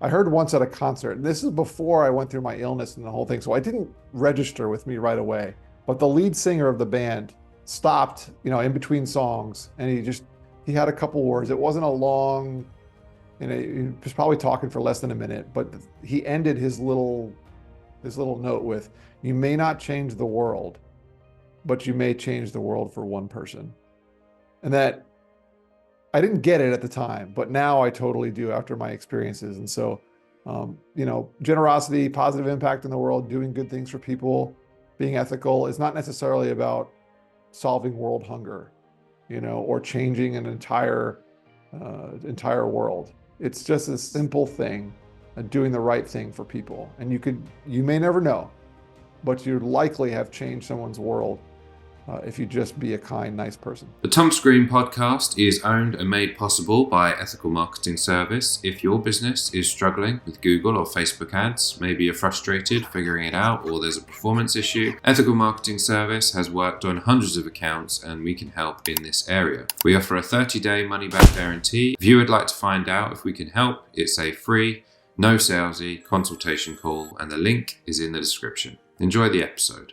I heard once at a concert, and this is before I went through my illness and the whole thing, so I didn't register with me right away. But the lead singer of the band stopped, in between songs, and he had a couple words. It wasn't a long, he was probably talking for less than a minute, but he ended his little note with, "You may not change the world, but you may change the world for one person." And that I didn't get it at the time, but now I totally do after my experiences. And so, generosity, positive impact in the world, doing good things for people, being ethical is not necessarily about solving world hunger, or changing an entire world. It's just a simple thing, doing the right thing for people. And you may never know, but you likely have changed someone's world if you just be a kind, nice person. The Tom Screen podcast is owned and made possible by Ethical Marketing Service. If your business is struggling with Google or Facebook ads, maybe you're frustrated figuring it out or there's a performance issue, Ethical Marketing Service has worked on hundreds of accounts and we can help in this area. We offer a 30-day money-back guarantee. If you would like to find out if we can help, it's a free, no salesy consultation call and the link is in the description. Enjoy the episode.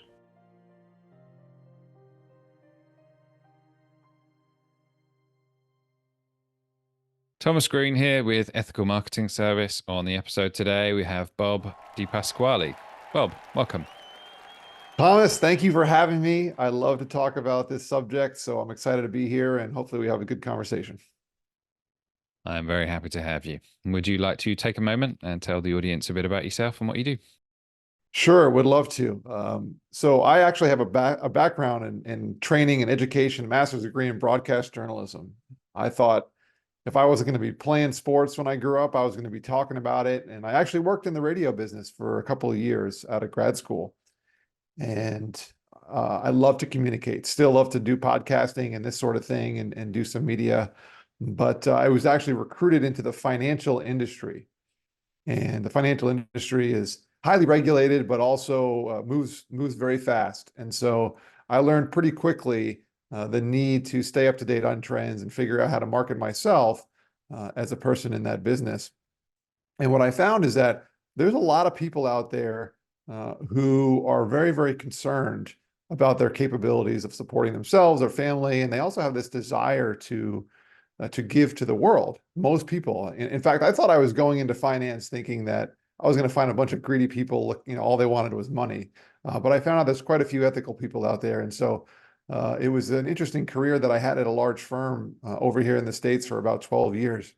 Thomas Green here with Ethical Marketing Service. On the episode today, we have Bob DePasquale. Bob, welcome. Thomas, thank you for having me. I love to talk about this subject, so I'm excited to be here and hopefully we have a good conversation. I'm very happy to have you. Would you like to take a moment and tell the audience a bit about yourself and what you do? Sure, would love to. So I actually have a background in training and education, master's degree in broadcast journalism. I thought if I wasn't going to be playing sports when I grew up, I was going to be talking about it. And I actually worked in the radio business for a couple of years out of grad school. And I love to communicate, still love to do podcasting and this sort of thing and do some media. But I was actually recruited into the financial industry. And the financial industry is highly regulated, but also moves very fast. And so I learned pretty quickly the need to stay up to date on trends and figure out how to market myself as a person in that business. And what I found is that there's a lot of people out there who are very, very concerned about their capabilities of supporting themselves, their family, and they also have this desire to give to the world. Most people, in fact, I thought I was going into finance thinking that I was going to find a bunch of greedy people, all they wanted was money. But I found out there's quite a few ethical people out there. And so it was an interesting career that I had at a large firm over here in the States for about 12 years.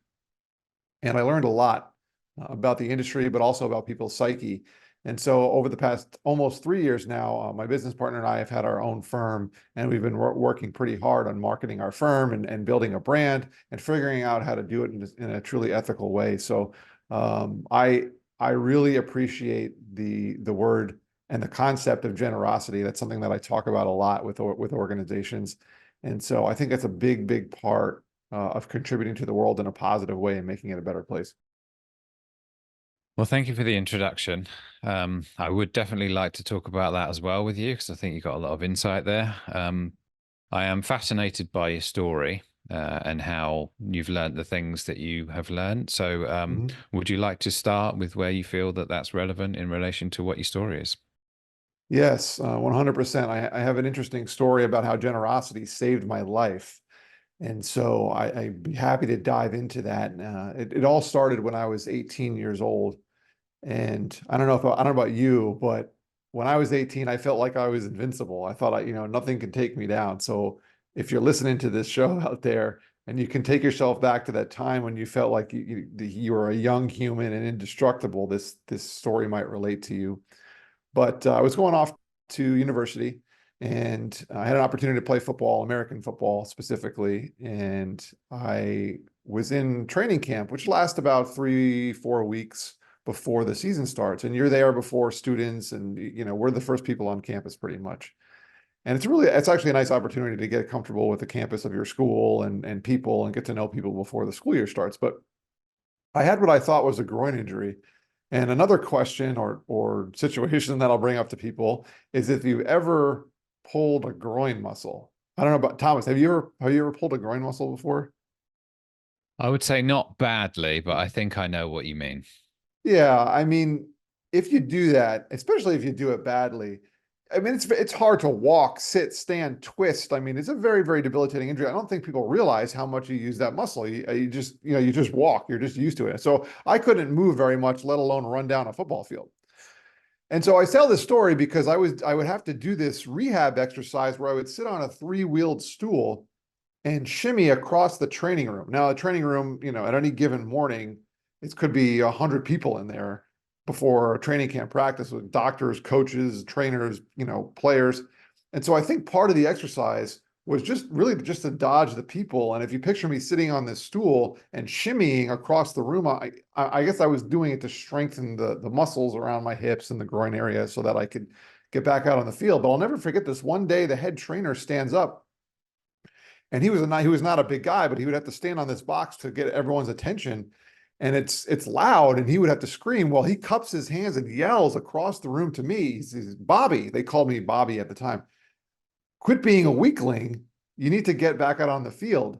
And I learned a lot about the industry, but also about people's psyche. And so over the past almost 3 years now, my business partner and I have had our own firm, and we've been working pretty hard on marketing our firm and building a brand and figuring out how to do it in a truly ethical way. So I really appreciate the word and the concept of generosity. That's something that I talk about a lot with organizations. And so I think that's a big, big part of contributing to the world in a positive way and making it a better place. Well, thank you for the introduction. I would definitely like to talk about that as well with you because I think you've got a lot of insight there. I am fascinated by your story and how you've learned the things that you have learned. So would you like to start with where you feel that that's relevant in relation to what your story is? Yes, 100%. I have an interesting story about how generosity saved my life. And so I'd be happy to dive into that. It all started when I was 18 years old. And I don't know about you, but when I was 18, I felt like I was invincible. I thought, nothing could take me down. So if you're listening to this show out there and you can take yourself back to that time when you felt like you were a young human and indestructible, this story might relate to you. But I was going off to university and I had an opportunity to play football, American football specifically. And I was in training camp, which lasts about 3-4 weeks before the season starts. And you're there before students and, we're the first people on campus pretty much. And it's actually a nice opportunity to get comfortable with the campus of your school and people and get to know people before the school year starts. But I had what I thought was a groin injury. And another question or situation that I'll bring up to people is if you've ever pulled a groin muscle. I don't know about Thomas. Have you ever pulled a groin muscle before? I would say not badly, but I think I know what you mean. Yeah, I mean, if you do that, especially if you do it badly, I mean, it's hard to walk, sit, stand, twist. I mean, it's a very, very debilitating injury. I don't think people realize how much you use that muscle. You just, you just walk. You're just used to it. So I couldn't move very much, let alone run down a football field. And so I tell this story because I would have to do this rehab exercise where I would sit on a three-wheeled stool and shimmy across the training room. Now, the training room, at any given morning, it could be 100 people in there before a training camp practice with doctors, coaches, trainers, players. And so I think part of the exercise was just really just to dodge the people. And if you picture me sitting on this stool and shimmying across the room, I guess I was doing it to strengthen the muscles around my hips and the groin area so that I could get back out on the field. But I'll never forget this. One day, the head trainer stands up, and he was not a big guy, but he would have to stand on this box to get everyone's attention. And it's loud, and he would have to scream. Well, he cups his hands and yells across the room to me. He's Bobby. They called me Bobby at the time. Quit being a weakling. You need to get back out on the field.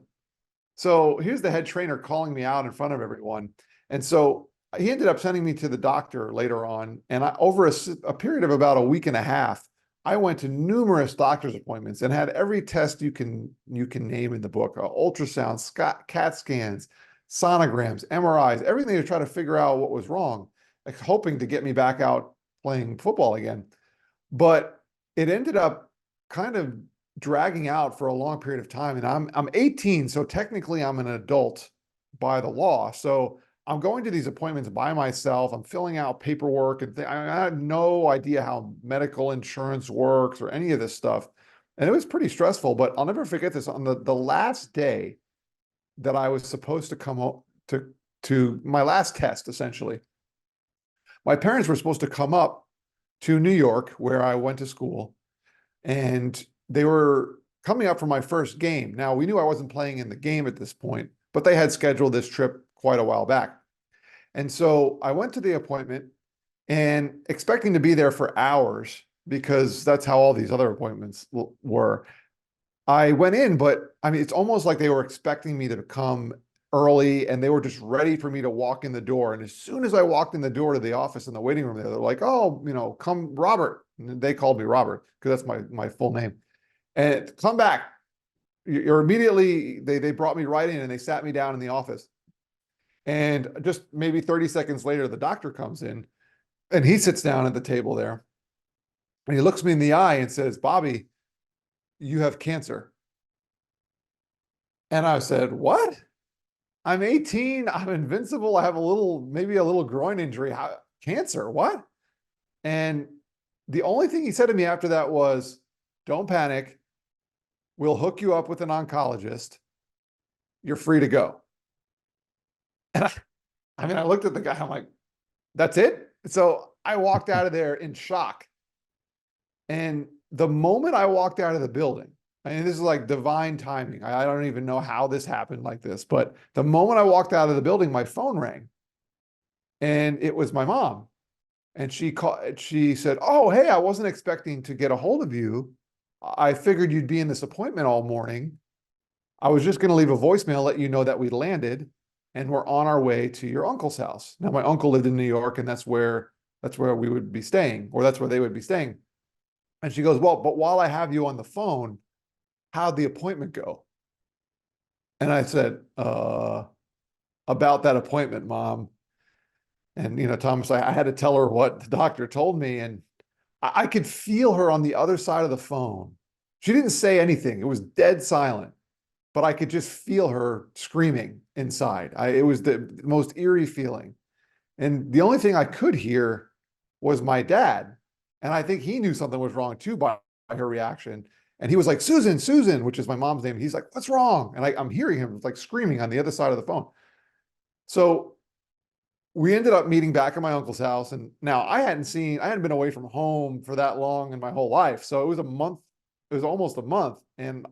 So here's the head trainer calling me out in front of everyone. And so he ended up sending me to the doctor later on. And over a period of about a week and a half, I went to numerous doctor's appointments and had every test you can name in the book: ultrasounds, CAT scans, sonograms, MRIs, everything to try to figure out what was wrong, like hoping to get me back out playing football again. But it ended up kind of dragging out for a long period of time. And I'm 18, so technically I'm an adult by the law. So I'm going to these appointments by myself. I'm filling out paperwork, and I had no idea how medical insurance works or any of this stuff. And it was pretty stressful, but I'll never forget this. On the last day that I was supposed to come home to my last test, essentially, my parents were supposed to come up to New York, where I went to school, and they were coming up for my first game. Now, we knew I wasn't playing in the game at this point, but they had scheduled this trip quite a while back. And so I went to the appointment and expecting to be there for hours, because that's how all these other appointments were. I went in, but I mean, it's almost like they were expecting me to come early, and they were just ready for me to walk in the door. And as soon as I walked in the door to the office in the waiting room, they're like, "Oh, come Robert." And they called me Robert because that's my full name. And come back. You're immediately, they brought me right in and they sat me down in the office. And just maybe 30 seconds later, the doctor comes in and he sits down at the table there. And he looks me in the eye and says, "Bobby, you have cancer." And I said, "What? I'm 18. I'm invincible. I have maybe a little groin injury. Cancer? What?" And the only thing he said to me after that was, "Don't panic. We'll hook you up with an oncologist. You're free to go." And I mean, I looked at the guy. I'm like, "That's it?" So I walked out of there in shock. And the moment I walked out of the building, I mean, this is like divine timing. I don't even know how this happened like this, but the moment I walked out of the building, my phone rang, and it was my mom. And she said, "Oh, hey, I wasn't expecting to get a hold of you. I figured you'd be in this appointment all morning. I was just going to leave a voicemail, let you know that we landed and we're on our way to your uncle's house." Now, my uncle lived in New York, and that's where we would be staying, or that's where they would be staying. And she goes, "Well, but while I have you on the phone, how'd the appointment go?" And I said, "About that appointment, Mom." And, Thomas, I had to tell her what the doctor told me. And I could feel her on the other side of the phone. She didn't say anything. It was dead silent, but I could just feel her screaming inside. It was the most eerie feeling. And the only thing I could hear was my dad. And I think he knew something was wrong too by her reaction. And he was like, "Susan, Susan," which is my mom's name. He's like, "What's wrong?" And I'm hearing him like screaming on the other side of the phone. So we ended up meeting back at my uncle's house. And now I hadn't been away from home for that long in my whole life. So it was a month, it was almost a month. And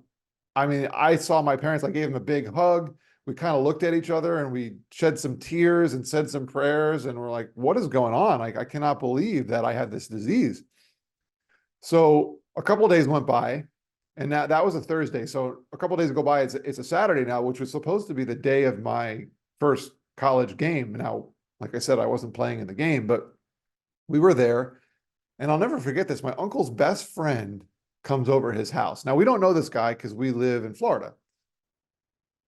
I mean, I saw my parents, I gave them a big hug. We kind of looked at each other and we shed some tears and said some prayers. And we're like, "What is going on? Like, I cannot believe that I had this disease." So a couple of days went by, and that was a Thursday. So a couple of days go by, it's a Saturday now, which was supposed to be the day of my first college game. Now, Like I said, I wasn't playing in the game, but we were there. And I'll never forget this. My uncle's best friend comes over his house. Now, we don't know this guy because we live in Florida,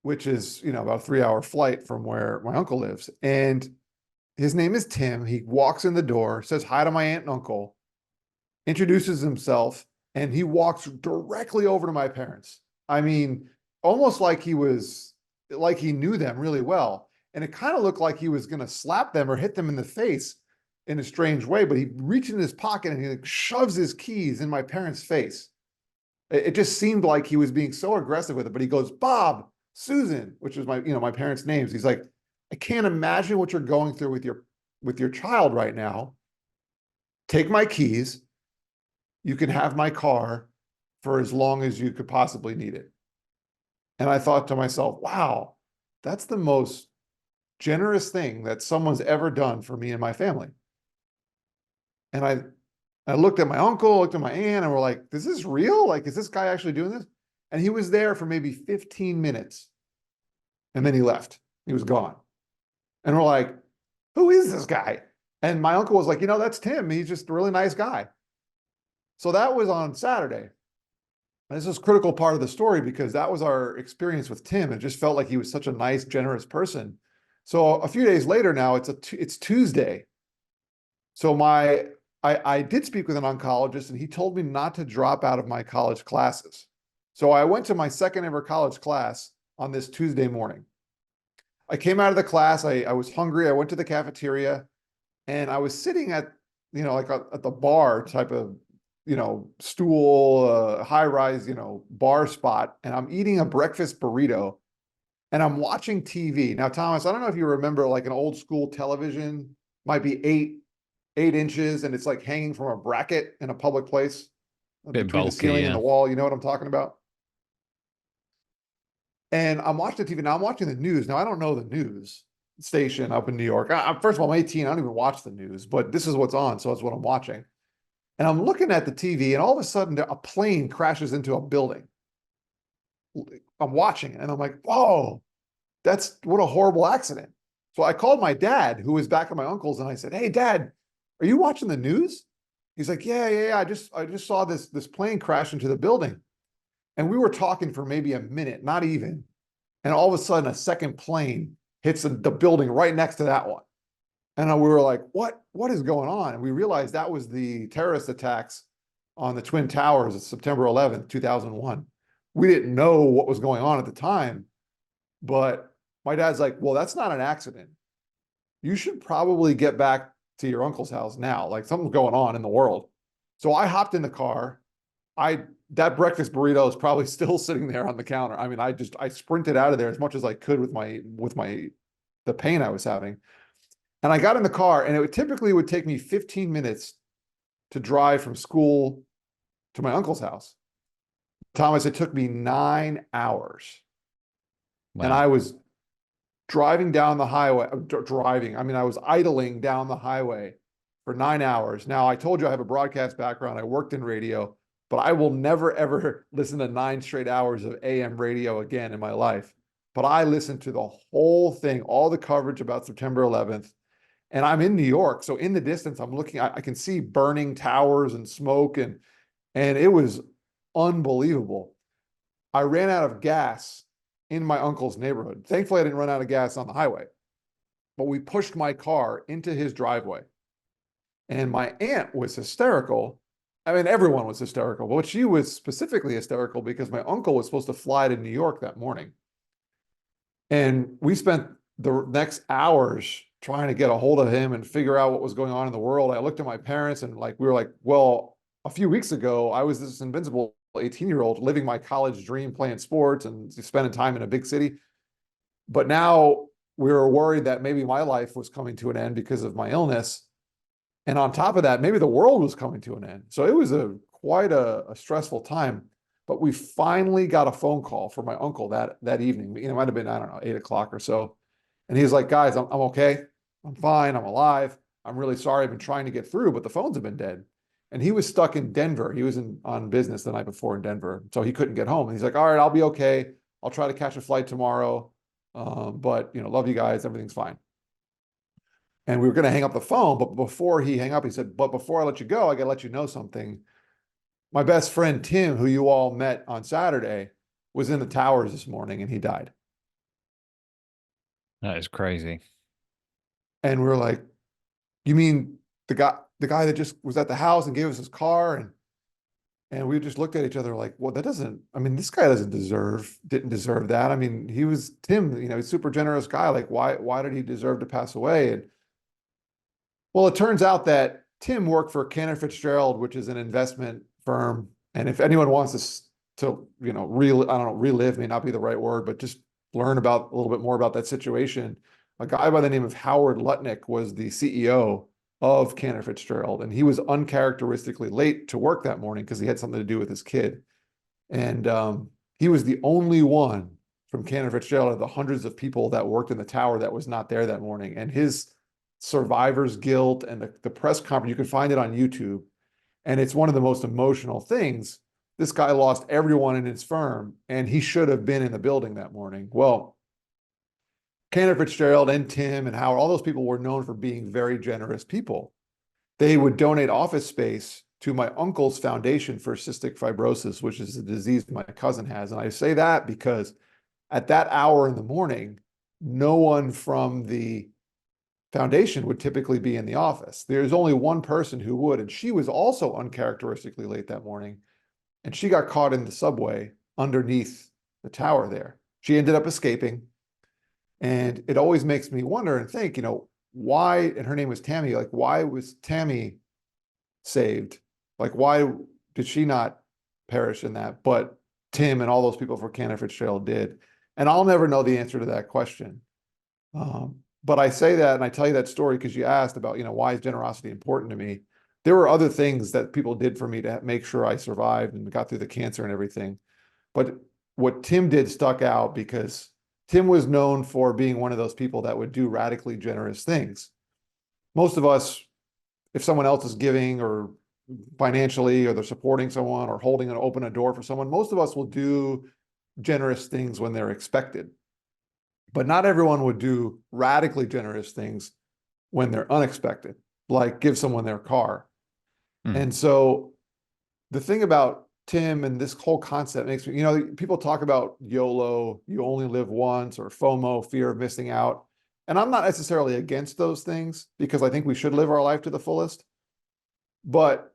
which is, about a 3-hour flight from where my uncle lives. And his name is Tim. He walks in the door, says hi to my aunt and uncle, introduces himself, and he walks directly over to my parents. I mean, almost like he knew them really well. And it kind of looked like he was going to slap them or hit them in the face in a strange way, but he reaches in his pocket and he like shoves his keys in my parents' face. It just seemed like he was being so aggressive with it, but he goes, Bob, Susan, which is my parents' names. He's like, I can't imagine what you're going through with your child right now. Take my keys. You can have my car for as long as you could possibly need it. And I thought to myself, wow, that's the most generous thing that someone's ever done for me and my family. And I looked at my uncle, looked at my aunt, and we're like, is this real? Like, is this guy actually doing this? And he was there for maybe 15 minutes. And then he left. He was gone. And we're like, who is this guy? And my uncle was like, that's Tim. He's just a really nice guy. So that was on Saturday. And this is a critical part of the story because that was our experience with Tim. It just felt like he was such a nice, generous person. So a few days later now, it's Tuesday. So I did speak with an oncologist and he told me not to drop out of my college classes. So I went to my second ever college class on this Tuesday morning. I came out of the class. I was hungry. I went to the cafeteria and I was sitting at, at the bar type of, stool, high rise, bar spot. And I'm eating a breakfast burrito and I'm watching TV. Now, Thomas, I don't know if you remember like an old school television, might be 8 inches, and it's like hanging from a bracket in a public place Bit between the bulky, ceiling and yeah. the wall. You know what I'm talking about? And I'm watching the TV. Now I'm watching the news. Now I don't know the news station up in New York. First of all, I'm 18. I don't even watch the news, but this is what's on. So that's what I'm watching. And I'm looking at the TV and all of a sudden a plane crashes into a building. I'm watching it and I'm like, whoa, what a horrible accident. So I called my dad, who was back at my uncle's, and I said, hey, Dad, are you watching the news? He's like, yeah. I just saw this plane crash into the building. And we were talking for maybe a minute, not even. And all of a sudden, a second plane hits the building right next to that one. And we were like, what is going on? And we realized that was the terrorist attacks on the Twin Towers of September 11th, 2001. We didn't know what was going on at the time, but my dad's like, well, that's not an accident. You should probably get back to your uncle's house now. Like something's going on in the world. So I hopped in the car. That breakfast burrito is probably still sitting there on the counter. I mean, I sprinted out of there as much as I could with the pain I was having. And I got in the car and it typically would take me 15 minutes to drive from school to my uncle's house. Thomas, it took me 9 hours. Wow. And I was driving down the highway, I was idling down the highway for 9 hours. Now, I told you I have a broadcast background. I worked in radio, but I will never, ever listen to 9 straight hours of AM radio again in my life. But I listened to the whole thing, all the coverage about September 11th. And I'm in New York. So in the distance, I'm looking, I can see burning towers and smoke, and it was unbelievable. I ran out of gas in my uncle's neighborhood. Thankfully, I didn't run out of gas on the highway, but we pushed my car into his driveway. And my aunt was hysterical. I mean, everyone was hysterical, but she was specifically hysterical because my uncle was supposed to fly to New York that morning. And we spent the next hours trying to get a hold of him and figure out what was going on in the world. I looked at my parents and we were like, well, a few weeks ago, I was this invincible 18-year-old living my college dream, playing sports and spending time in a big city. But now we were worried that maybe my life was coming to an end because of my illness. And on top of that, maybe the world was coming to an end. So it was quite a stressful time. But we finally got a phone call from my uncle that evening. It might have been, I don't know, 8 o'clock or so. And he was like, guys, I'm okay. I'm fine. I'm alive. I'm really sorry. I've been trying to get through, but the phones have been dead. And he was stuck in Denver. He was on business the night before in Denver. So he couldn't get home. And he's like, all right, I'll be okay. I'll try to catch a flight tomorrow. But, love you guys. Everything's fine. And we were going to hang up the phone, but before he hang up, he said, "But before I let you go, I got to let you know something. My best friend Tim, who you all met on Saturday, was in the towers this morning and he died." That is crazy. And we were like, "You mean the guy that just was at the house and gave us his car?" And we just looked at each other like, "Well, that doesn't, I mean, this guy didn't deserve that. I mean, he was Tim, he's a super generous guy. Like, why did he deserve to pass away?" And well, it turns out that Tim worked for Cantor Fitzgerald, which is an investment firm. And if anyone wants to, I don't know, relive may not be the right word, but just learn about a little bit more about that situation. A guy by the name of Howard Lutnick was the CEO of Cantor Fitzgerald, and he was uncharacteristically late to work that morning because he had something to do with his kid. And he was the only one from Cantor Fitzgerald of the hundreds of people that worked in the tower that was not there that morning. And his survivor's guilt and the press conference, you can find it on YouTube. And it's one of the most emotional things. This guy lost everyone in his firm, and he should have been in the building that morning. Well, Cantor Fitzgerald and Tim and Howard, all those people were known for being very generous people. They would donate office space to my uncle's foundation for cystic fibrosis, which is a disease my cousin has. And I say that because at that hour in the morning, no one from the foundation would typically be in the office. There's only one person who would, and she was also uncharacteristically late that morning. And she got caught in the subway underneath the tower there. She ended up escaping. And it always makes me wonder and think, why, and her name was Tammy, like, why was Tammy saved? Like, why did she not perish in that? But Tim and all those people for Cantor Fitzgerald did. And I'll never know the answer to that question. But I say that, and I tell you that story because you asked about, why is generosity important to me? There were other things that people did for me to make sure I survived and got through the cancer and everything. But what Tim did stuck out because Tim was known for being one of those people that would do radically generous things. Most of us, if someone else is giving or financially, or they're supporting someone or holding and open a door for someone, most of us will do generous things when they're expected. But not everyone would do radically generous things when they're unexpected, like give someone their car. And so the thing about Tim and this whole concept makes me, people talk about YOLO, you only live once, or FOMO, fear of missing out. And I'm not necessarily against those things because I think we should live our life to the fullest. But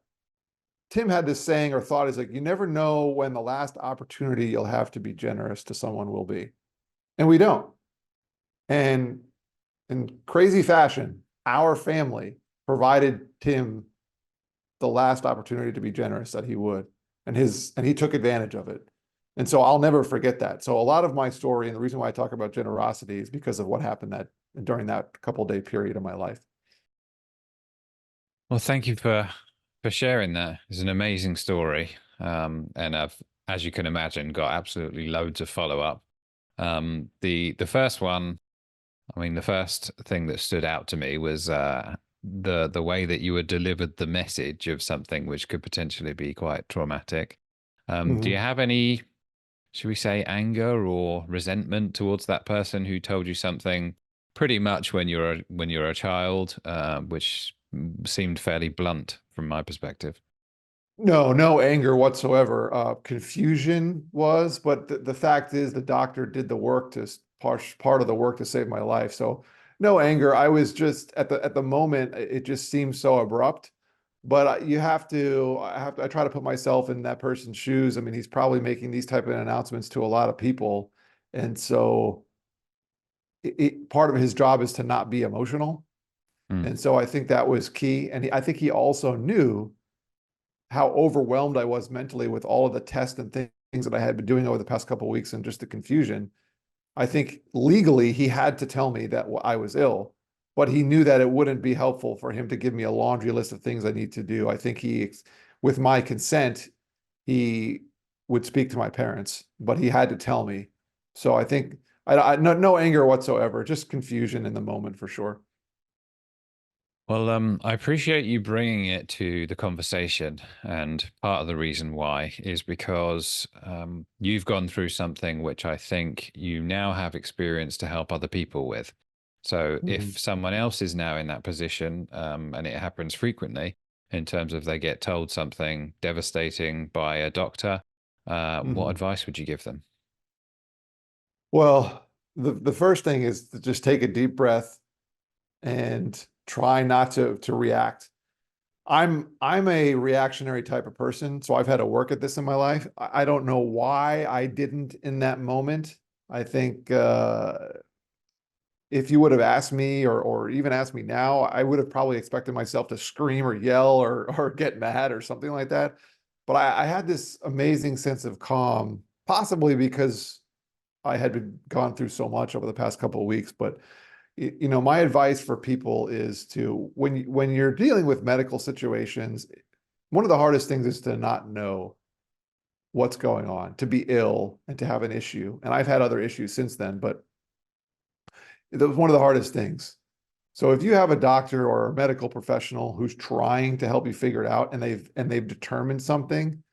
Tim had this saying or thought, is like, you never know when the last opportunity you'll have to be generous to someone will be. And we don't. And in crazy fashion, our family provided Tim the last opportunity to be generous that he would. And he took advantage of it. And so I'll never forget that. So a lot of my story, and the reason why I talk about generosity, is because of what happened during that couple-day period of my life. Well, thank you for sharing that. It's an amazing story. And I've, as you can imagine, got absolutely loads of follow-up. The first one, I mean, the first thing that stood out to me was the way that you had delivered the message of something which could potentially be quite traumatic. Do you have any, should we say, anger or resentment towards that person who told you something pretty much when you're a child, which seemed fairly blunt from my perspective? No anger whatsoever. Confusion was, but the fact is the doctor did the work to part of the work to save my life. So no anger. I was just at the moment, it just seemed so abrupt. But I try to put myself in that person's shoes. I mean, he's probably making these type of announcements to a lot of people. And so part of his job is to not be emotional. And so I think that was key. And I think he also knew how overwhelmed I was mentally with all of the tests and things that I had been doing over the past couple of weeks and just the confusion. I think legally he had to tell me that I was ill, but he knew that it wouldn't be helpful for him to give me a laundry list of things I need to do. I think with my consent, he would speak to my parents, but he had to tell me. So I think no anger whatsoever, just confusion in the moment for sure. Well, I appreciate you bringing it to the conversation. And part of the reason why is because you've gone through something which I think you now have experience to help other people with. So Mhm. if someone else is now in that position, and it happens frequently in terms of they get told something devastating by a doctor, what Mhm. advice would you give them? Well, the first thing is to just take a deep breath and try not to react. I'm a reactionary type of person, so I've had to work at this in my life. I don't know why I didn't in that moment. I think if you would have asked me or even asked me now, I would have probably expected myself to scream or yell or get mad or something like that. But I had this amazing sense of calm, possibly because I had gone through so much over the past couple of weeks. But you know, my advice for people is to when you're dealing with medical situations, one of the hardest things is to not know what's going on, to be ill and to have an issue. And I've had other issues since then, but that was one of the hardest things. So if you have a doctor or a medical professional who's trying to help you figure it out and they've determined something,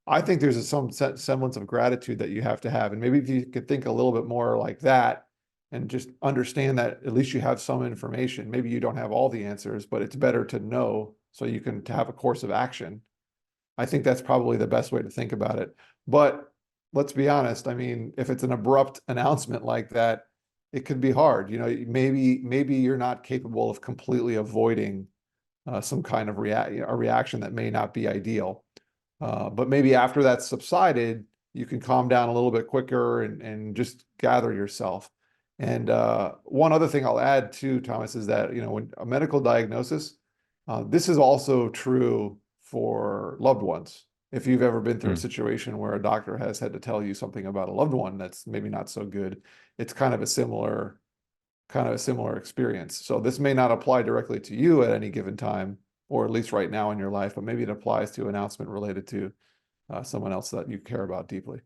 I think there's some semblance of gratitude that you have to have. And maybe if you could think a little bit more like that and just understand that at least you have some information. Maybe you don't have all the answers, but it's better to know so you can to have a course of action. I think that's probably the best way to think about it. But let's be honest. I mean, if it's an abrupt announcement like that, it could be hard. You know, maybe you're not capable of completely avoiding some kind of a reaction that may not be ideal. But maybe after that's subsided, you can calm down a little bit quicker and just gather yourself. And one other thing I'll add too, Thomas, is that, you know, when a medical diagnosis, this is also true for loved ones. If you've ever been through a Hmm. situation where a doctor has had to tell you something about a loved one that's maybe not so good, it's kind of a similar experience. So this may not apply directly to you at any given time, or at least right now in your life, but maybe it applies to an announcement related to someone else that you care about deeply.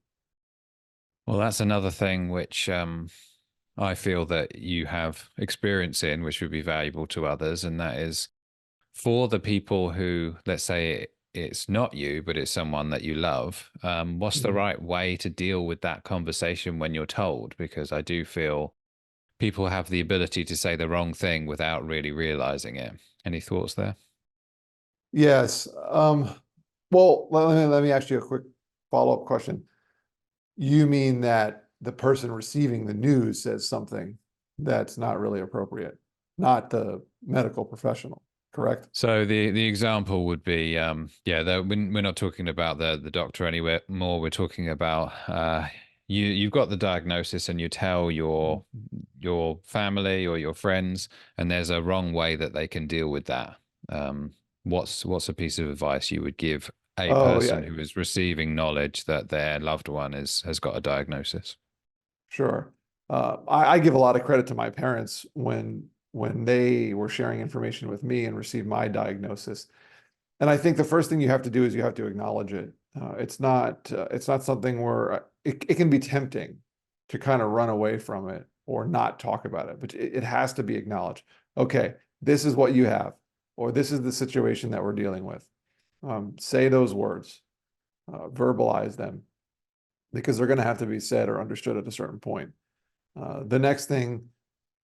Well, that's another thing which I feel that you have experience in, which would be valuable to others, and that is for the people who, let's say, it's not you, but it's someone that you love. What's the Mhm. right way to deal with that conversation when you're told? Because I do feel people have the ability to say the wrong thing without really realizing it. Any thoughts there? Yes. Well, let me ask you a quick follow-up question. You mean that the person receiving the news says something that's not really appropriate, not the medical professional, correct? So the example would be, yeah, we're not talking about the doctor anywhere more. We're talking about you've got the diagnosis and you tell your family or your friends, and there's a wrong way that they can deal with that. What's a piece of advice you would give a Oh, person yeah, who is receiving knowledge that their loved one has got a diagnosis? sure. I give a lot of credit to my parents when they were sharing information with me and received my diagnosis. And I think the first thing you have to do is you have to acknowledge it. It's not something where it can be tempting to kind of run away from it or not talk about it, but it has to be acknowledged. Okay, this is what you have, or this is the situation that we're dealing with. Say those words, verbalize them, because they're going to have to be said or understood at a certain point. The next thing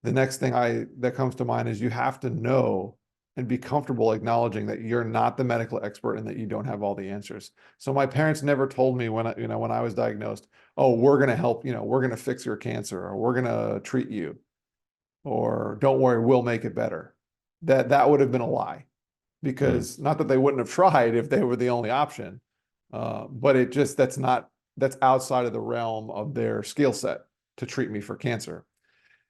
that comes to mind is you have to know and be comfortable acknowledging that you're not the medical expert and that you don't have all the answers. So my parents never told me when I was diagnosed, oh, we're going to help, we're going to fix your cancer or we're going to treat you or don't worry, we'll make it better. That would have been a lie Hmm. because not that they wouldn't have tried if they were the only option, but that's outside of the realm of their skill set to treat me for cancer.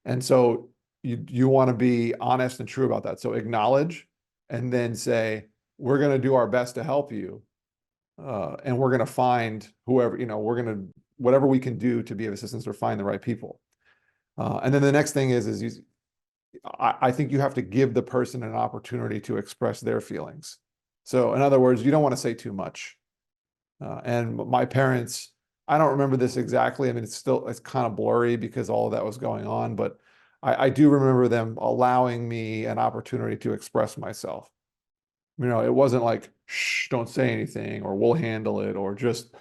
And so you want to be honest and true about that. So acknowledge and then say, we're going to do our best to help you. And we're going to find whoever, we're going to, whatever we can do to be of assistance or find the right people. And then the next thing I think you have to give the person an opportunity to express their feelings. So in other words, you don't want to say too much. And my parents, I don't remember this exactly. I mean, it's kind of blurry because all of that was going on, but I do remember them allowing me an opportunity to express myself. It wasn't like, shh, don't say anything, or we'll handle it, or just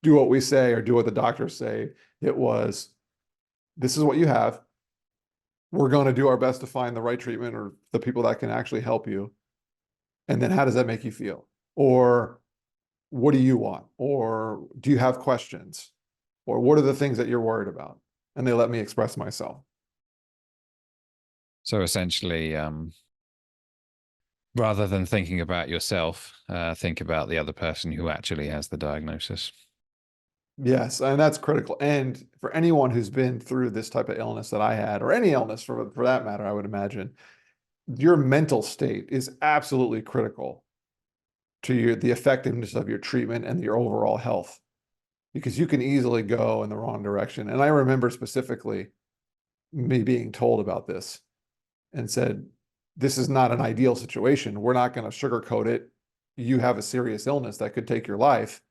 do what we say or do what the doctors say. It was, this is what you have. we're going to do our best to find the right treatment or the people that can actually help you. And then how does that make you feel? Or what do you want? Or do you have questions? Or what are the things that you're worried about? And they let me express myself. So essentially, rather than thinking about yourself, think about the other person who actually has the diagnosis. Yes, and that's critical. And for anyone who's been through this type of illness that I had, or any illness for that matter, I would imagine, your mental state is absolutely critical to the effectiveness of your treatment and your overall health, because you can easily go in the wrong direction. And I remember specifically me being told about this and said, this is not an ideal situation. We're not going to sugarcoat it. You have a serious illness that could take your life.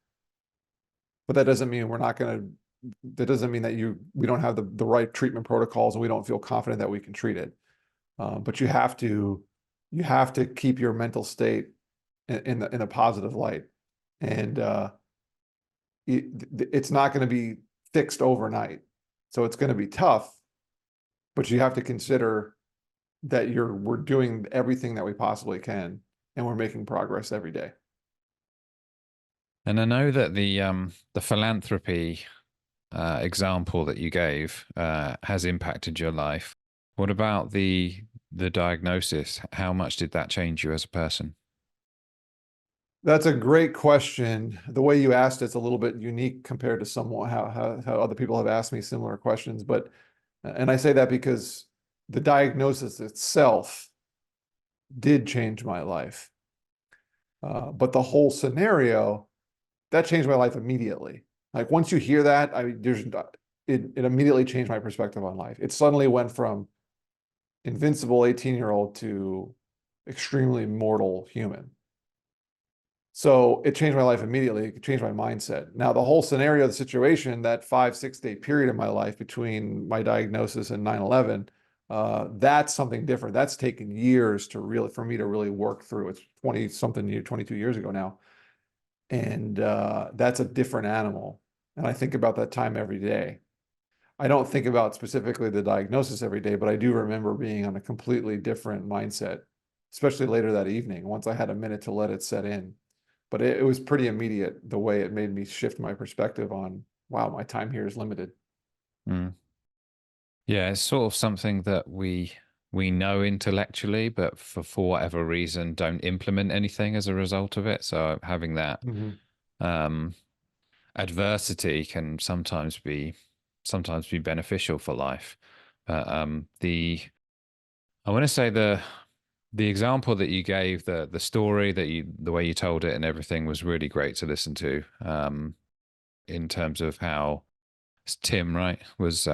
But that doesn't mean we're not going to, that doesn't mean that we don't have the right treatment protocols and we don't feel confident that we can treat it. But you have to keep your mental state in a positive light. And it's not going to be fixed overnight. So it's going to be tough, but you have to consider that we're doing everything that we possibly can, and we're making progress every day. And I know that the philanthropy example that you gave has impacted your life. What about the diagnosis? How much did that change you as a person? That's a great question. The way you asked it's a little bit unique compared to someone how other people have asked me similar questions. But and I say that because the diagnosis itself did change my life. But the whole scenario, that changed my life immediately. Like once you hear that, it immediately changed my perspective on life. It suddenly went from invincible 18-year-old to extremely mortal human. So it changed my life immediately. It changed my mindset. Now, the whole scenario, the situation, that 5-6 day period in my life between my diagnosis and 9/11, that's something different. That's taken years for me to really work through. It's 22 years ago now. And that's a different animal. And I think about that time every day. I don't think about specifically the diagnosis every day, but I do remember being on a completely different mindset, especially later that evening, once I had a minute to let it set in. But it was pretty immediate, the way it made me shift my perspective on, wow, my time here is limited. Mm. Yeah, it's sort of something that we know intellectually, but for whatever reason don't implement anything as a result of it. So having that Mhm. um, adversity can sometimes be beneficial for life. But I want to say the example that you gave, the story the way you told it and everything was really great to listen to. In terms of how Tim, right, was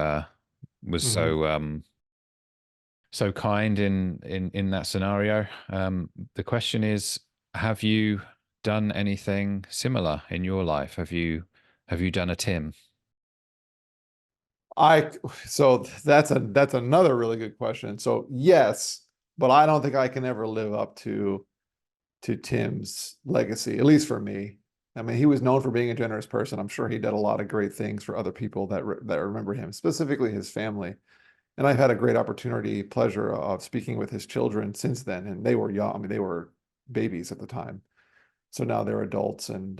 Mhm. so kind in that scenario. The question is, have you done anything similar in your life? Have you done a Tim? I so that's another really good question. So yes, but I don't think I can ever live up to Tim's legacy, at least for me. I mean, he was known for being a generous person. I'm sure he did a lot of great things for other people that remember him, specifically his family. And I've had a great pleasure of speaking with his children since then, and they were young. I mean, they were babies at the time. So now they're adults, and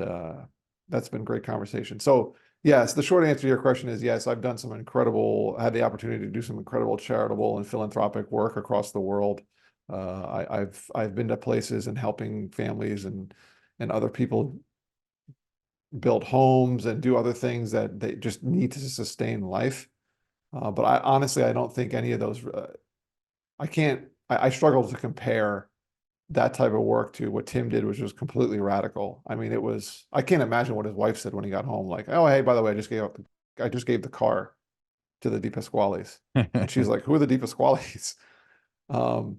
that's been great conversation. So yes, the short answer to your question is yes, I've had the opportunity to do some incredible charitable and philanthropic work across the world. I've been to places and helping families and other people build homes and do other things that they just need to sustain life. But I honestly, I don't think any of those, I struggle to compare that type of work to what Tim did, which was completely radical. I mean, I can't imagine what his wife said when he got home. Like, oh, hey, by the way, I just gave the car to the DePasquales. And she's like, who are the DePasquales? Um,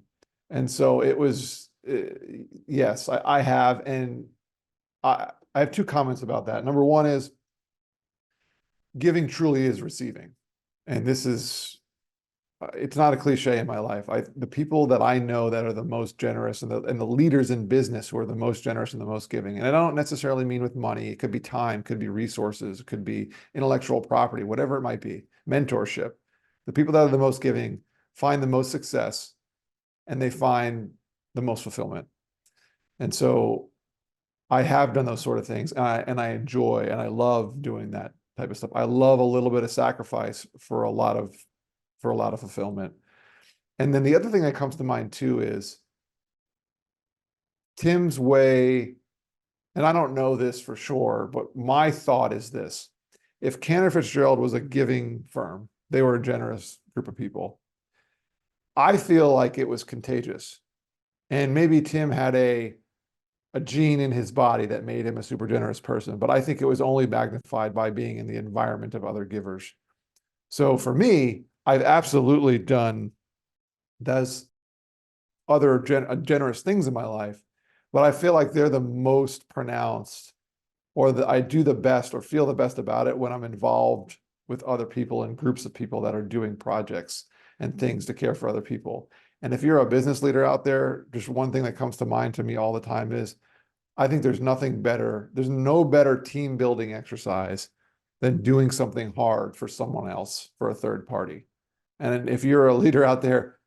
and so it was, yes, I have. And I have two comments about that. Number one is giving truly is receiving. And this is, it's not a cliche in my life. The people that I know that are the most generous and the leaders in business who are the most generous and the most giving. And I don't necessarily mean with money. It could be time, could be resources, it could be intellectual property, whatever it might be, mentorship. The people that are the most giving find the most success, and they find the most fulfillment. And so I have done those sort of things, and I enjoy and I love doing that type of stuff. I love a little bit of sacrifice for a lot of fulfillment. And then the other thing that comes to mind too is Tim's way, and I don't know this for sure, but my thought is this: if Cantor Fitzgerald was a giving firm, they were a generous group of people. I feel like it was contagious. And maybe Tim had a gene in his body that made him a super generous person, but I think it was only magnified by being in the environment of other givers. So for me, I've absolutely done those other generous things in my life, but I feel like they're the most pronounced, or that I do the best or feel the best about it when I'm involved with other people and groups of people that are doing projects and things to care for other people. And if you're a business leader out there, just one thing that comes to mind to me all the time is I think there's nothing better. There's no better team building exercise than doing something hard for someone else, for a third party. And if you're a leader out there,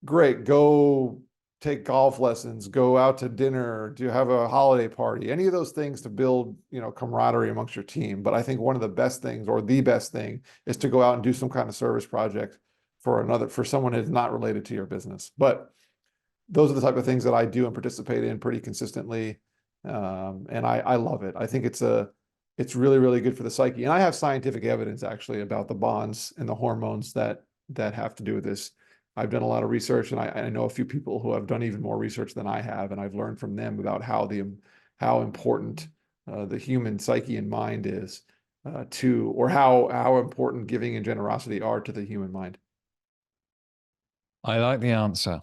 great, go take golf lessons, go out to dinner, do you have a holiday party, any of those things to build, camaraderie amongst your team. But I think one of the best things, or the best thing, is to go out and do some kind of service project for someone who's not related to your business. But those are the type of things that I do and participate in pretty consistently. And I love it. I think it's really, really good for the psyche. And I have scientific evidence actually about the bonds and the hormones that have to do with this. I've done a lot of research, and I know a few people who have done even more research than I have, and I've learned from them about how important the human psyche and mind is or how important giving and generosity are to the human mind. I like the answer.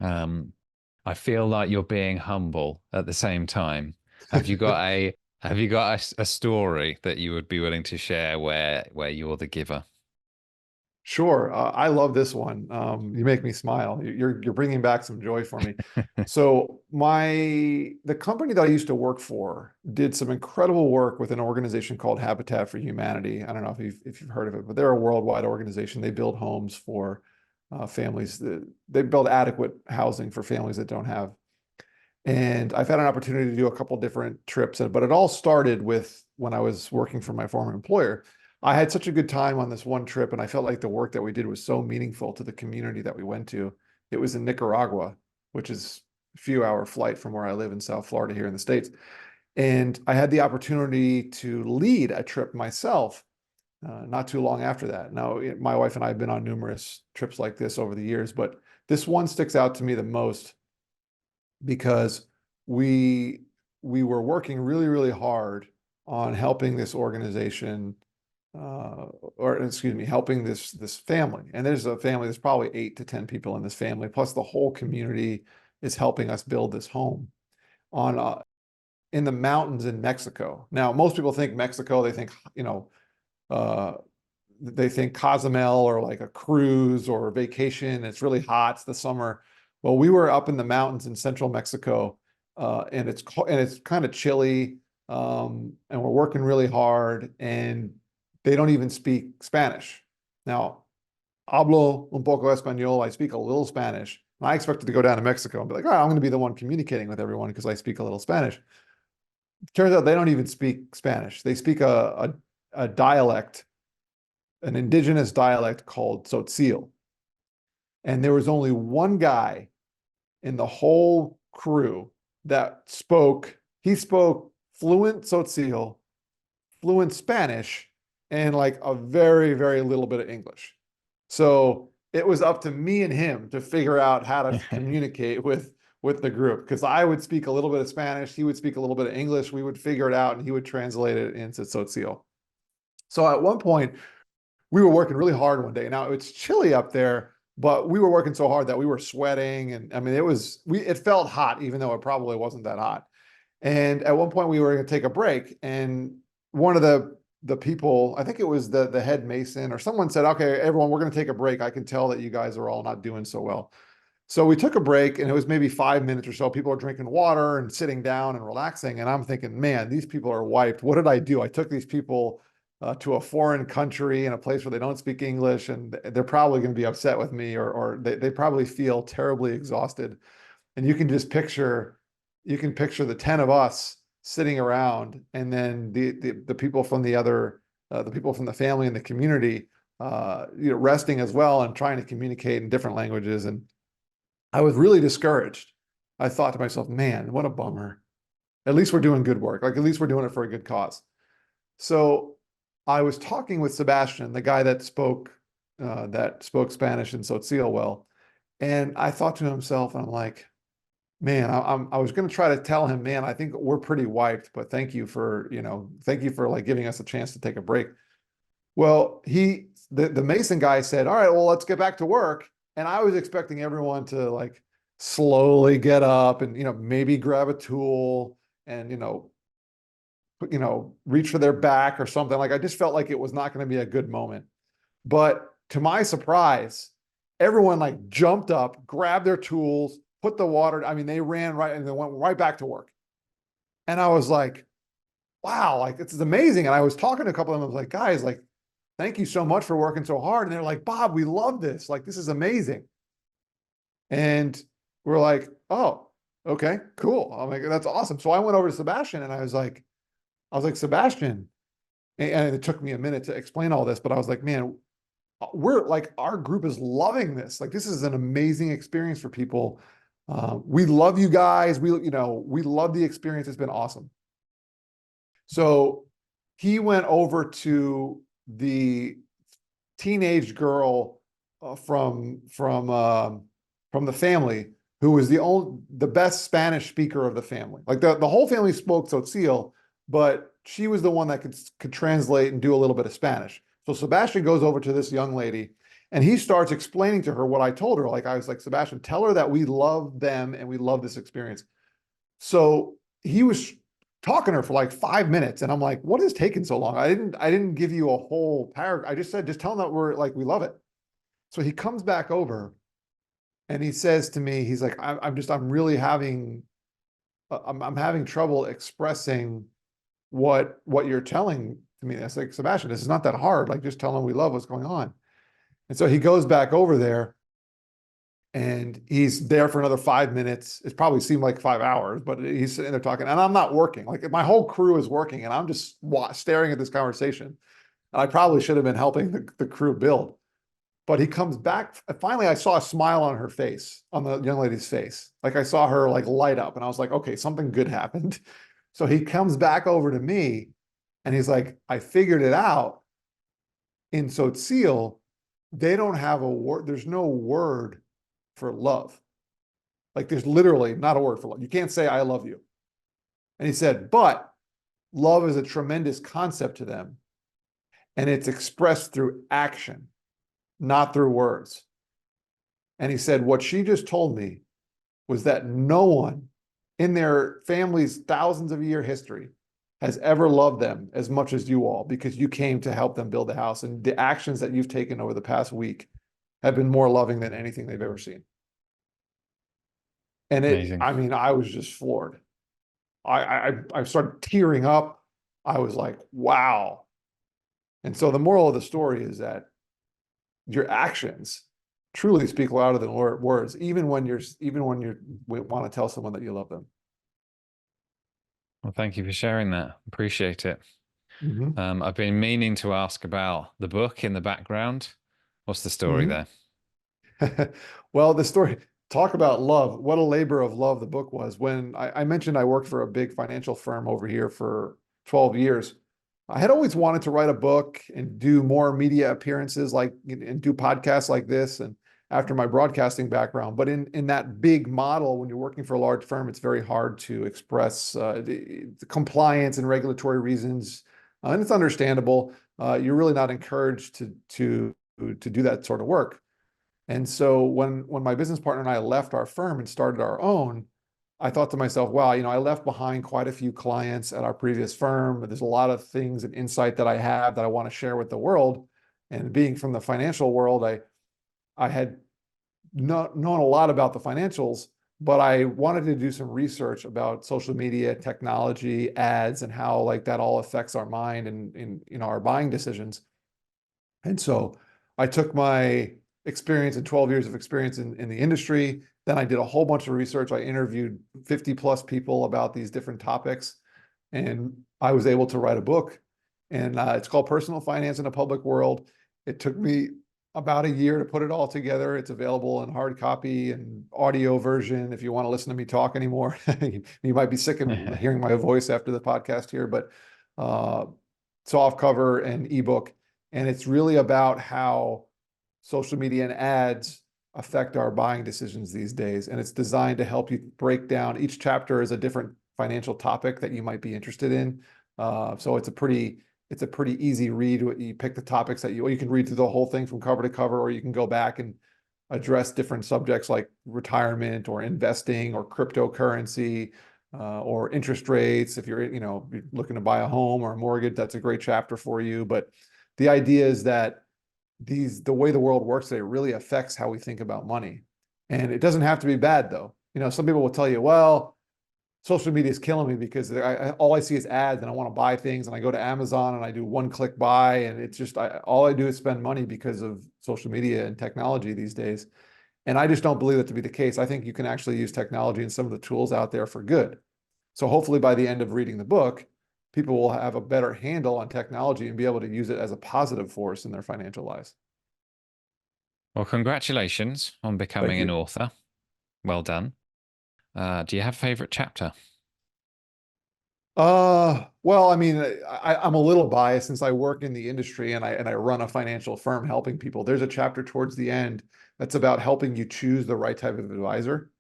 I feel like you're being humble at the same time. Have you got a story that you would be willing to share where you're the giver? Sure. I love this one. You make me smile. You're bringing back some joy for me. So the company that I used to work for did some incredible work with an organization called Habitat for Humanity. I don't know if you've heard of it, but they're a worldwide organization. They build homes for families. They build adequate housing for families that don't have. And I've had an opportunity to do a couple different trips, but it all started with when I was working for my former employer. I had such a good time on this one trip, and I felt like the work that we did was so meaningful to the community that we went to. It was in Nicaragua, which is a few hour flight from where I live in South Florida here in the States. And I had the opportunity to lead a trip myself not too long after that. Now, my wife and I have been on numerous trips like this over the years, but this one sticks out to me the most because we were working really, really hard on helping this organization helping this family. And there's a family, there's probably 8 to 10 people in this family, plus the whole community is helping us build this home in the mountains in Mexico. Now, most people think Mexico, they think, they think Cozumel or like a cruise or a vacation. It's really hot, it's the summer. Well, we were up in the mountains in central Mexico, and it's kind of chilly, and we're working really hard, and they don't even speak Spanish. Now, hablo un poco español. I speak a little Spanish. And I expected to go down to Mexico and be like, all right, I'm going to be the one communicating with everyone because I speak a little Spanish. Turns out they don't even speak Spanish. They speak a dialect, an indigenous dialect called Tzotzil. And there was only one guy in the whole crew that spoke fluent Tzotzil, fluent Spanish, and like a very, very little bit of English. So it was up to me and him to figure out how to communicate with the group, because I would speak a little bit of Spanish, he would speak a little bit of English, we would figure it out, and he would translate it into Tzotzil. So at one point, we were working really hard one day. Now it's chilly up there, but we were working so hard that we were sweating, and I mean, it felt hot, even though it probably wasn't that hot. And at one point, we were going to take a break, and one of the people, I think it was the head mason or someone, said, okay, everyone, we're going to take a break. I can tell that you guys are all not doing so well. So we took a break, and it was maybe 5 minutes or so. People are drinking water and sitting down and relaxing. And I'm thinking, man, these people are wiped. What did I do? I took these people to a foreign country in a place where they don't speak English, and they're probably going to be upset with me, or they probably feel terribly exhausted. And you can just picture, the 10 of us sitting around, and then the people from the other, the people from the family and the community, resting as well and trying to communicate in different languages. And I was really discouraged. I thought to myself, man, what a bummer. At least we're doing good work. Like, at least we're doing it for a good cause. So I was talking with Sebastian, the guy that spoke Spanish in Tzotzil well. And I thought to himself, and I'm like, man, I was going to try to tell him, man, I think we're pretty wiped, but thank you for like giving us a chance to take a break. Well, the Mason guy said, all right, well, let's get back to work. And I was expecting everyone to like slowly get up and, maybe grab a tool and, reach for their back or something. Like, I just felt like it was not going to be a good moment. But to my surprise, everyone like jumped up, grabbed their tools, put the water. I mean, they ran right and they went right back to work. And I was like, wow, like, this is amazing. And I was talking to a couple of them. I was like, guys, like, thank you so much for working so hard. And they're like, Bob, we love this. Like, this is amazing. And we're like, oh, okay, cool. I'm like, that's awesome. So I went over to Sebastian and I was like, Sebastian, and it took me a minute to explain all this, but I was like, man, we're like, our group is loving this. Like, this is an amazing experience for people. We love you guys. We love the experience. It's been awesome. So he went over to the teenage girl from the family, who was the best Spanish speaker of the family. Like, the whole family spoke Tzotzil, but she was the one that could translate and do a little bit of Spanish. So Sebastian goes over to this young lady and he starts explaining to her what I told her. Like, I was like, Sebastian, tell her that we love them and we love this experience. So he was talking to her for like 5 minutes. And I'm like, what is taking so long? I didn't give you a whole paragraph. I just said, just tell them that we love it. So he comes back over and he says to me, he's like, I'm having trouble expressing what you're telling to me. That's like, Sebastian, this is not that hard. Like, just tell them we love what's going on. And so he goes back over there and he's there for another 5 minutes. It probably seemed like 5 hours, but he's sitting there talking and I'm not working. Like, my whole crew is working and I'm just staring at this conversation. And I probably should have been helping the crew build. But he comes back. Finally, I saw a smile on her face, on the young lady's face. Like, I saw her like light up and I was like, okay, something good happened. So he comes back over to me and he's like, I figured it out. In Tzotzil, they don't have a word. There's no word for love. Like, there's literally not a word for love. You can't say, I love you. And he said, but love is a tremendous concept to them. And it's expressed through action, not through words. And he said, what she just told me was that no one in their family's thousands of year history has ever loved them as much as you all, because you came to help them build the house. And the actions that you've taken over the past week have been more loving than anything they've ever seen. And I was just floored. I started tearing up. I was like, wow. And so the moral of the story is that your actions truly speak louder than words, even when you want to tell someone that you love them. Well, thank you for sharing that. Appreciate it. Mm-hmm. I've been meaning to ask about the book in the background. What's the story there? Well, the story, talk about love. What a labor of love the book was. When I mentioned I worked for a big financial firm over here for 12 years, I had always wanted to write a book and do more media appearances, and do podcasts like this. And after my broadcasting background, but in that big model, when you're working for a large firm, it's very hard to express the compliance and regulatory reasons, and it's understandable. You're really not encouraged to do that sort of work. And so when my business partner and I left our firm and started our own, I thought to myself, wow, I left behind quite a few clients at our previous firm. There's a lot of things and insight that I have that I want to share with the world. And being from the financial world, I had not known a lot about the financials, but I wanted to do some research about social media, technology, ads, and how like that all affects our mind and our buying decisions. And so I took my experience and 12 years of experience in the industry. Then I did a whole bunch of research. I interviewed 50 plus people about these different topics, and I was able to write a book. And it's called Personal Finance in a Public World. It took me about a year to put it all together. It's available in hard copy and audio version. If you want to listen to me talk anymore, you might be sick of hearing my voice after the podcast here, but soft cover and ebook. And it's really about how social media and ads affect our buying decisions these days. And it's designed to help you break down. Each chapter is a different financial topic that you might be interested in. So it's a pretty easy read. You pick the topics that you can read through the whole thing from cover to cover, or you can go back and address different subjects like retirement or investing or cryptocurrency, or interest rates. If you're looking to buy a home or a mortgage, that's a great chapter for you. But the idea is that the way the world works today really affects how we think about money. And it doesn't have to be bad though. Some people will tell you, well, social media is killing me because all I see is ads and I want to buy things, and I go to Amazon and I do one-click buy, and it's just all I do is spend money because of social media and technology these days. And I just don't believe that to be the case. I think you can actually use technology and some of the tools out there for good. So hopefully by the end of reading the book, people will have a better handle on technology and be able to use it as a positive force in their financial lives. Well, congratulations on becoming an author. Well done. Do you have a favorite chapter? Well, I mean, I'm a little biased since I work in the industry and I run a financial firm helping people. There's a chapter towards the end that's about helping you choose the right type of advisor.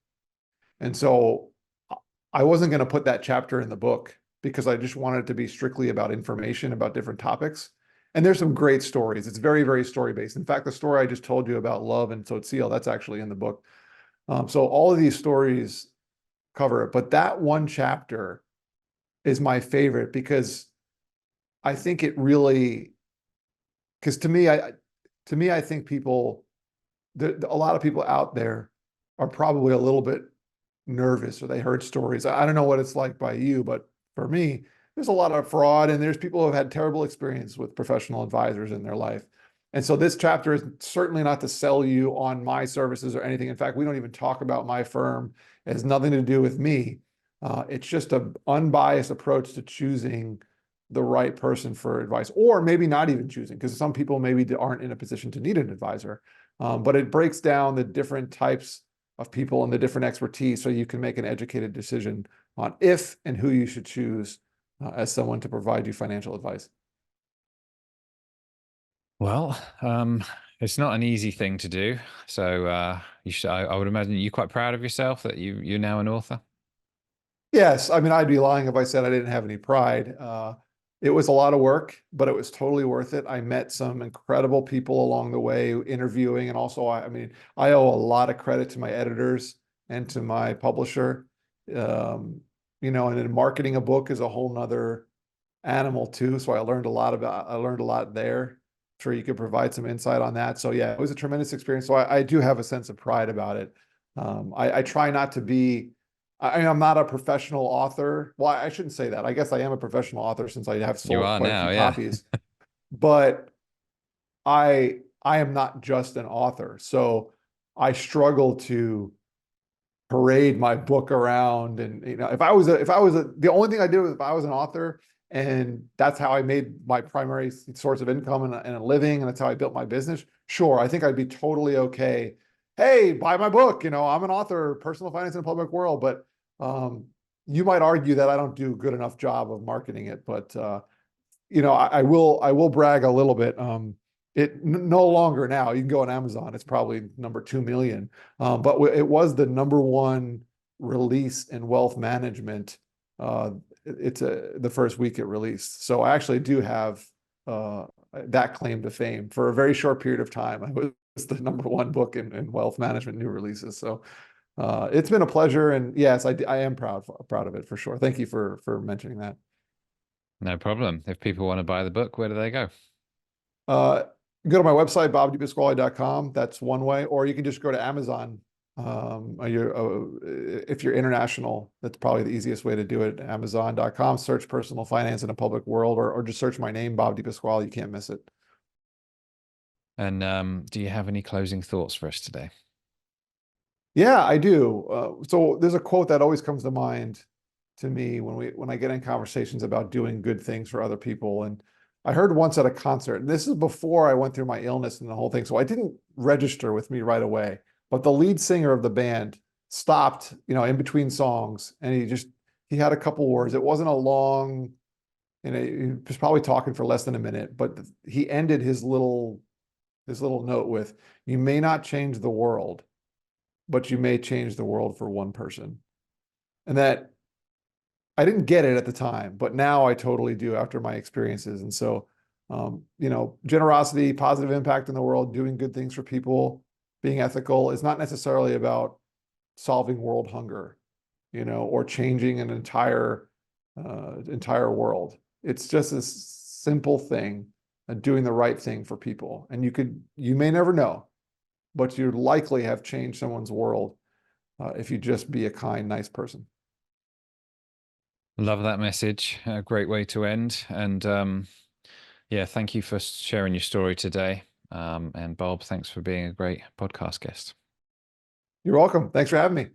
And so I wasn't going to put that chapter in the book because I just wanted it to be strictly about information about different topics. And there's some great stories. It's very, very story-based. In fact, the story I just told you about love and Tzotzil, that's actually in the book. So all of these stories cover it. But that one chapter is my favorite because I think it really, because to me, I think a lot of people out there are probably a little bit nervous, or they heard stories. I don't know what it's like by you, but for me, there's a lot of fraud, and there's people who have had terrible experience with professional advisors in their life. And so this chapter is certainly not to sell you on my services or anything. In fact, we don't even talk about my firm. It has nothing to do with me. It's just an unbiased approach to choosing the right person for advice, or maybe not even choosing, because some people maybe aren't in a position to need an advisor. But it breaks down the different types of people and the different expertise so you can make an educated decision on if and who you should choose as someone to provide you financial advice. Well, it's not an easy thing to do. So I would imagine you're quite proud of yourself that you're now an author. Yes, I mean, I'd be lying if I said I didn't have any pride. It was a lot of work, but it was totally worth it. I met some incredible people along the way interviewing, and also, I mean, I owe a lot of credit to my editors and to my publisher. And then marketing a book is a whole nother animal too. So I learned a lot there. I'm sure you could provide some insight on that. So yeah, it was a tremendous experience. So I do have a sense of pride about it. I try not to be. I'm not a professional author. Well, I shouldn't say that. I guess I am a professional author since I have sold quite a few copies. But I am not just an author. So I struggle to parade my book around. And the only thing I did was if I was an author and that's how I made my primary source of income and a living, and that's how I built my business, sure, I think I'd be totally okay. Hey, buy my book. I'm an author, Personal Finance in a Public World. But you might argue that I don't do a good enough job of marketing it. But I will brag a little bit. No longer now. You can go on Amazon. It's probably number 2 million. But it was the number 1 release in wealth management. It's the first week it released. So I actually do have that claim to fame. For a very short period of time, I was the number 1 book in wealth management new releases. So it's been a pleasure, and yes, I am proud of it for sure. Thank you for mentioning that. No problem. If people want to buy the book, where do they go? Go to my website, bobdepasquale.com. That's one way, or you can just go to Amazon If you're international, that's probably the easiest way to do it. Amazon.com, search personal finance in a public world, or just search my name, Bob DePasquale. You can't miss it. And do you have any closing thoughts for us today? Yeah, I do. So there's a quote that always comes to mind to me when I get in conversations about doing good things for other people. And I heard once at a concert, and this is before I went through my illness and the whole thing, so I didn't register with me right away. But the lead singer of the band stopped, in between songs, and he had a couple words. It wasn't a long, he was probably talking for less than a minute, but he ended his little note with, "You may not change the world, but you may change the world for one person." And that, I didn't get it at the time, but now I totally do after my experiences. And so, generosity, positive impact in the world, doing good things for people, being ethical is not necessarily about solving world hunger, or changing an entire world. It's just a simple thing, doing the right thing for people. And you may never know, but you likely have changed someone's world if you just be a kind, nice person. Love that message. A great way to end. And yeah, thank you for sharing your story today. And Bob, thanks for being a great podcast guest. You're welcome. Thanks for having me.